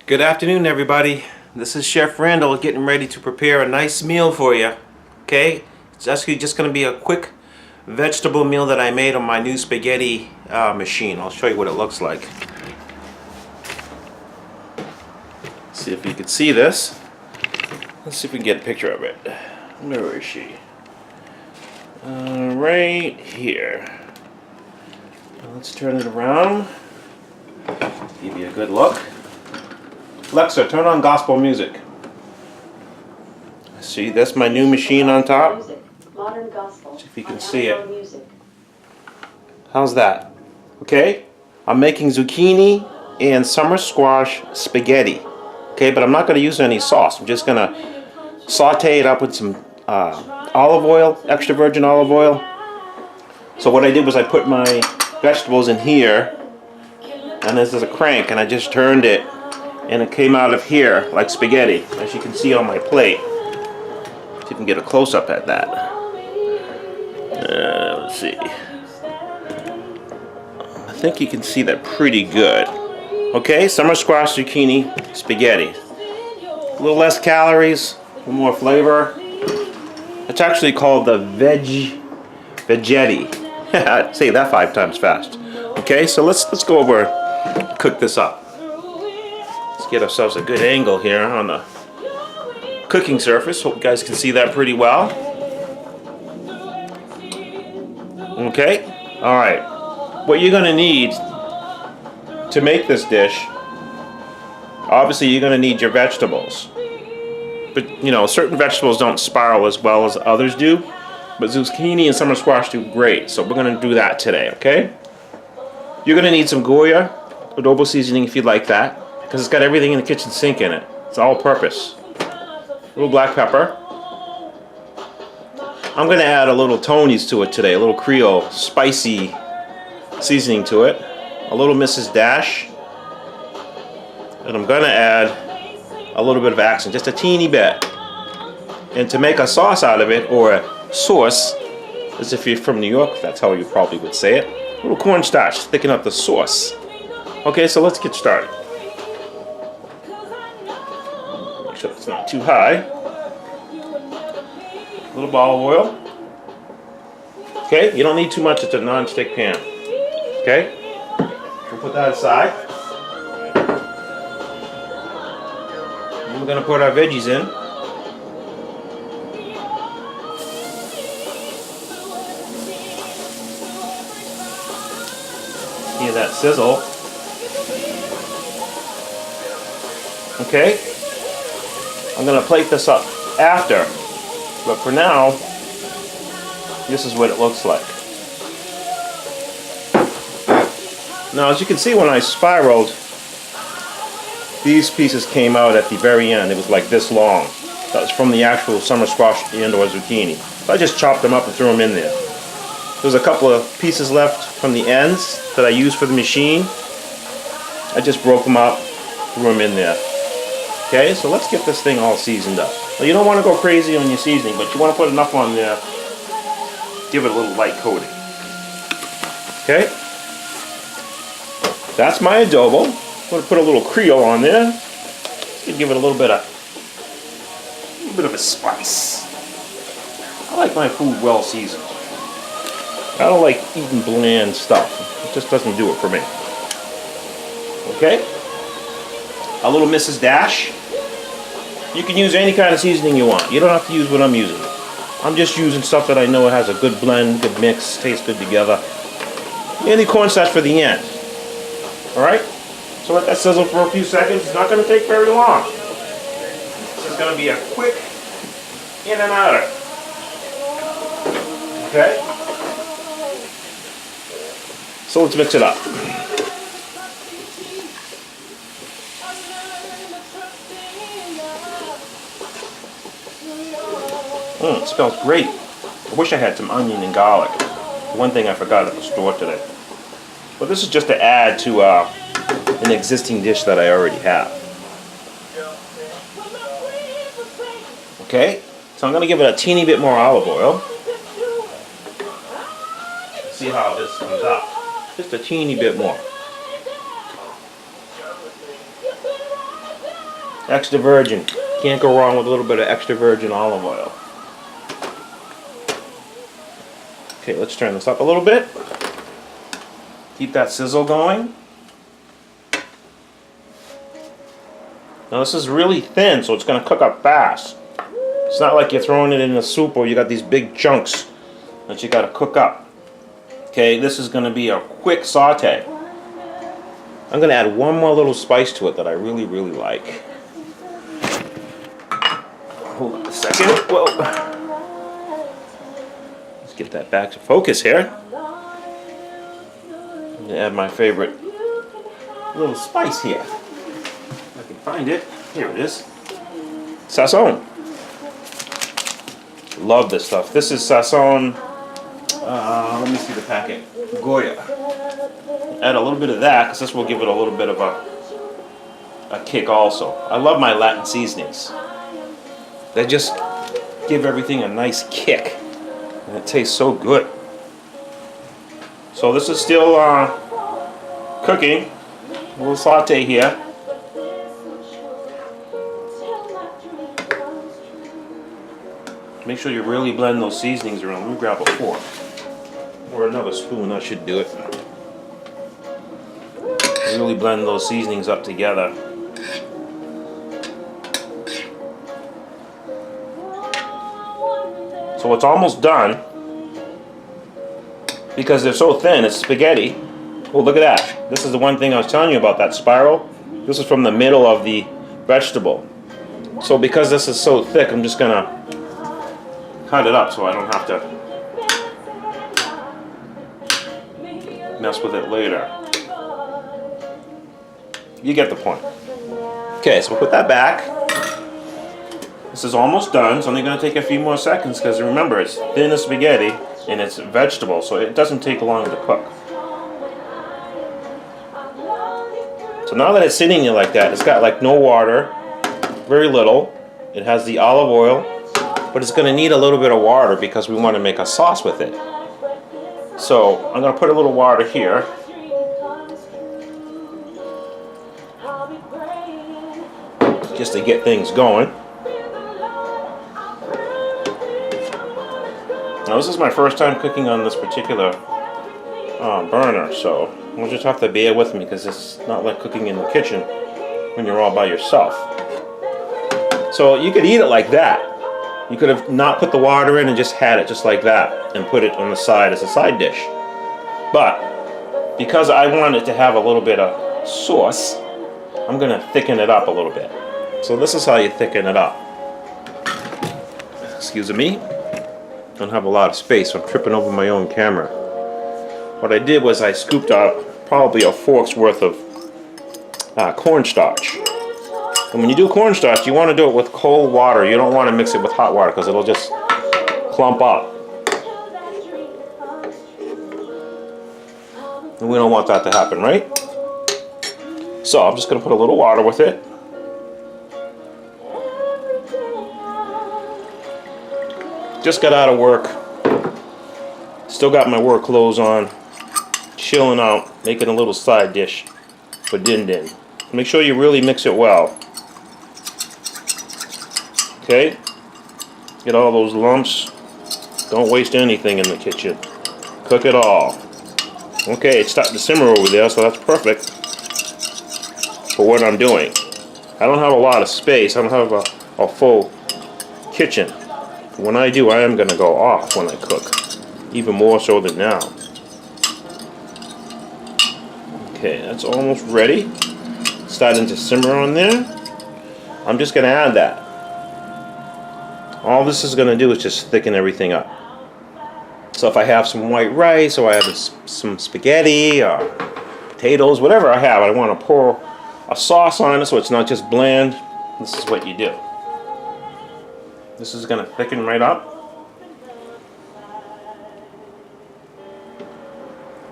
Good afternoon, everybody. This is Chef Randall getting ready to prepare a nice meal for you. Okay, it's actually just going to be a quick vegetable meal that I made on my new spaghetti machine. I'll show you what it looks like. See if you can see this. Let's see if we can get a picture of it. Where is she? Right here. Let's turn it around. Give you a good look. Alexa, turn on gospel music. See, that's my new machine on top. Modern gospel. See if you can see it. How's that? Okay? I'm making zucchini and summer squash spaghetti. Okay, but I'm not going to use any sauce. I'm just going to saute it up with some olive oil, extra virgin olive oil. So what I did was I put my vegetables in here, and this is a crank, and I just turned it, and it came out of here like spaghetti, as you can see on my plate. See if you can get a close-up at that. Let's see. I think you can see that pretty good. Okay, summer squash zucchini spaghetti. A little less calories, a little more flavor. It's actually called the veggie. Say that 5 times fast. Okay, so let's go over and cook this up. Let's get ourselves a good angle here on the cooking surface. Hope you guys can see that pretty well. Okay, all right. What you're gonna need to make this dish, obviously you're gonna need your vegetables. But you know, certain vegetables don't spiral as well as others do. But zucchini and summer squash do great, so we're gonna do that today, okay? You're gonna need some Goya adobo seasoning if you'd like that, because it's got everything in the kitchen sink in it. It's all purpose. A little black pepper. I'm gonna add a little Tony's to it today, a little Creole spicy seasoning to it. A little Mrs. Dash. And I'm gonna add a little bit of accent, just a teeny bit. And to make a sauce out of it, or a sauce, as if you're from New York, that's how you probably would say it. A little cornstarch to thicken up the sauce. Okay, so let's get started. Make sure it's not too high. A little olive oil. Okay, you don't need too much, it's a non-stick pan. Okay, we'll put that aside. And we're gonna put our veggies in. Hear that sizzle. Okay, I'm gonna plate this up after, but for now, this is what it looks like. Now, as you can see, when I spiraled, these pieces came out at the very end. It was like this long. That was from the actual summer squash and or zucchini. So I just chopped them up and threw them in there. There's a couple of pieces left from the ends that I used for the machine. I just broke them up, threw them in there. Okay, so let's get this thing all seasoned up. Now, you don't want to go crazy on your seasoning, but you want to put enough on there, give it a little light coating. Okay, that's my adobo. I'm going to put a little Creole on there. Give it a little bit of a spice. I like my food well seasoned. I don't like eating bland stuff. It just doesn't do it for me. Okay? A little Mrs. Dash. You can use any kind of seasoning you want. You don't have to use what I'm using. I'm just using stuff that I know has a good blend, good mix, tastes good together. Any cornstarch for the end. Alright? So let that sizzle for a few seconds. It's not going to take very long. This is going to be a quick in and outer. Okay? So let's mix it up. It smells great. I wish I had some onion and garlic. One thing I forgot at the store today. But this is just to add to an existing dish that I already have. Okay, so I'm going to give it a teeny bit more olive oil. See how this comes out. Just a teeny bit more. Extra virgin. Can't go wrong with a little bit of extra virgin olive oil. Okay, let's turn this up a little bit. Keep that sizzle going. Now this is really thin, so it's going to cook up fast. It's not like you're throwing it in a soup or you got these big chunks that you got to cook up. Okay, this is going to be a quick saute. I'm going to add one more little spice to it that I really, really like. Hold on a second. Whoa. Let's get that back to focus here. I'm going to add my favorite little spice here. If I can find it. Here it is. Sazon. Love this stuff. This is Sazon. Let me see the packet. Goya. Add a little bit of that because this will give it a little bit of a kick also. I love my Latin seasonings. They just give everything a nice kick. And it tastes so good. So this is still cooking. A little saute here. Make sure you really blend those seasonings around. Let me grab a fork. Or another spoon, that should do it. Really blend those seasonings up together. So it's almost done. Because they're so thin, it's spaghetti. Oh, look at that. This is the one thing I was telling you about, that spiral. This is from the middle of the vegetable. So because this is so thick, I'm just gonna cut it up so I don't have to mess with it later. You get the point. Okay, so we'll put that back. This is almost done. It's only going to take a few more seconds because remember, it's thin as spaghetti and it's vegetable, so it doesn't take long to cook. So now that it's sitting here like that, it's got like no water, very little. It has the olive oil, but it's going to need a little bit of water because we want to make a sauce with it. So I'm going to put a little water here. Just to get things going. Now this is my first time cooking on this particular burner, so you'll just have to bear with me because it's not like cooking in the kitchen when you're all by yourself. So you could eat it like that. You could have not put the water in and just had it just like that and put it on the side as a side dish. But because I want it to have a little bit of sauce, I'm going to thicken it up a little bit. So this is how you thicken it up. Excuse me. Don't have a lot of space, so I'm tripping over my own camera. What I did was I scooped out probably a fork's worth of cornstarch. And when you do cornstarch, you want to do it with cold water. You don't want to mix it with hot water because it'll just clump up. And we don't want that to happen, right? So I'm just going to put a little water with it. Just got out of work. Still got my work clothes on. Chilling out, making a little side dish for din din. Make sure you really mix it well. Okay? Get all those lumps. Don't waste anything in the kitchen. Cook it all. Okay, it's starting to simmer over there, so that's perfect for what I'm doing. I don't have a lot of space. I don't have a full kitchen. When I do, I am going to go off when I cook. Even more so than now. Okay, that's almost ready. Starting to simmer on there. I'm just going to add that. All this is going to do is just thicken everything up. So if I have some white rice, or I have some spaghetti, or potatoes, whatever I have, I want to pour a sauce on it so it's not just bland. This is what you do. This is going to thicken right up.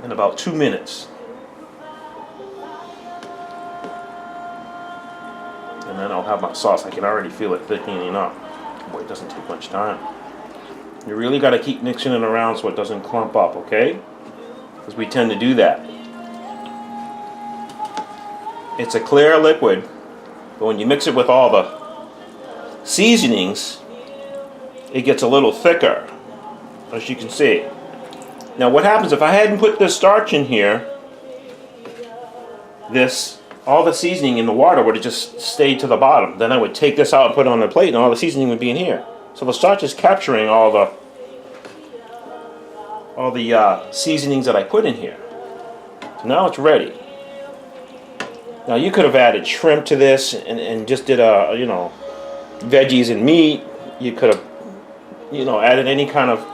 In about 2 minutes. And then I'll have my sauce. I can already feel it thickening up. Boy, it doesn't take much time. You really got to keep mixing it around so it doesn't clump up, okay? Because we tend to do that. It's a clear liquid. But when you mix it with all the seasonings, it gets a little thicker, as you can see. Now what happens if I hadn't put this starch in here, all the seasoning in the water would have just stayed to the bottom. Then I would take this out and put it on the plate and all the seasoning would be in here. So the starch is capturing all the seasonings that I put in here. So now it's ready. Now you could have added shrimp to this and just did veggies and meat. You could have added any kind of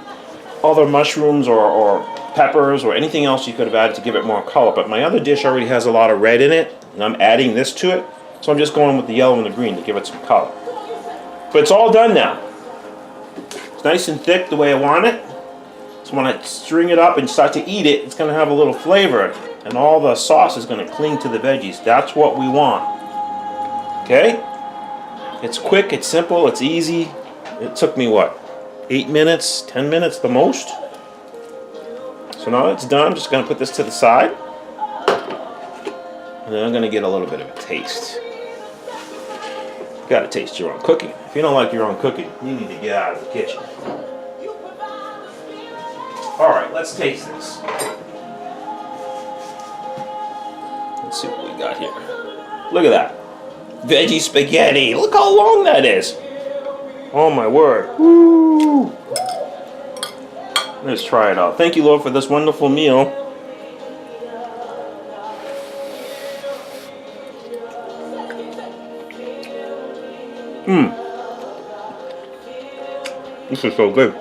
other mushrooms or peppers or anything else you could have added to give it more color. But my other dish already has a lot of red in it, and I'm adding this to it. So I'm just going with the yellow and the green to give it some color. But it's all done now. It's nice and thick the way I want it. So when I string it up and start to eat it, it's going to have a little flavor, and all the sauce is going to cling to the veggies. That's what we want. Okay? It's quick, it's simple, it's easy. It took me what? 8 minutes, 10 minutes the most. So now it's done. I'm just going to put this to the side. And then I'm going to get a little bit of a taste. You got to taste your own cooking. If you don't like your own cooking, you need to get out of the kitchen. Alright, let's taste this. Let's see what we got here. Look at that. Veggie spaghetti. Look how long that is. Oh my word. Woo. Let's try it out. Thank you, Lord, for this wonderful meal. This is so good.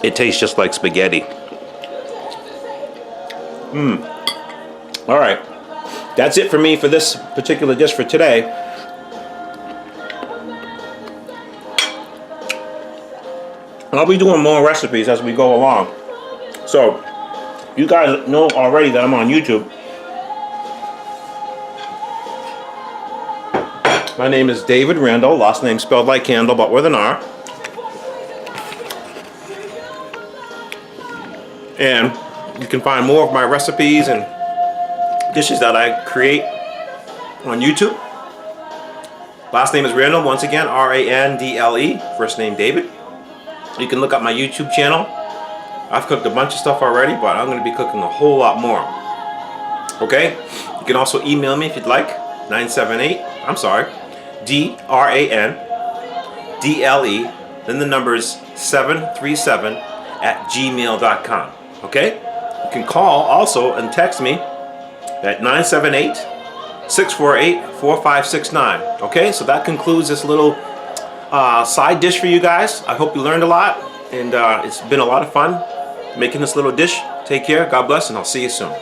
It tastes just like spaghetti. Alright. That's it for me for this particular dish for today. I'll be doing more recipes as we go along. So, you guys know already that I'm on YouTube. My name is David Randall, last name spelled like candle, but with an R. And you can find more of my recipes and dishes that I create on YouTube. Last name is Randall, once again, R-A-N-D-L-E, first name David. You can look up my YouTube channel. I've cooked a bunch of stuff already, but I'm going to be cooking a whole lot more. Okay? You can also email me if you'd like. D-R-A-N-D-L-E, then the numbers 737 at gmail.com. Okay? You can call also and text me at 978-648-4569. Okay? So that concludes this little side dish for you guys. I hope you learned a lot, and it's been a lot of fun making this little dish. Take care, God bless, and I'll see you soon.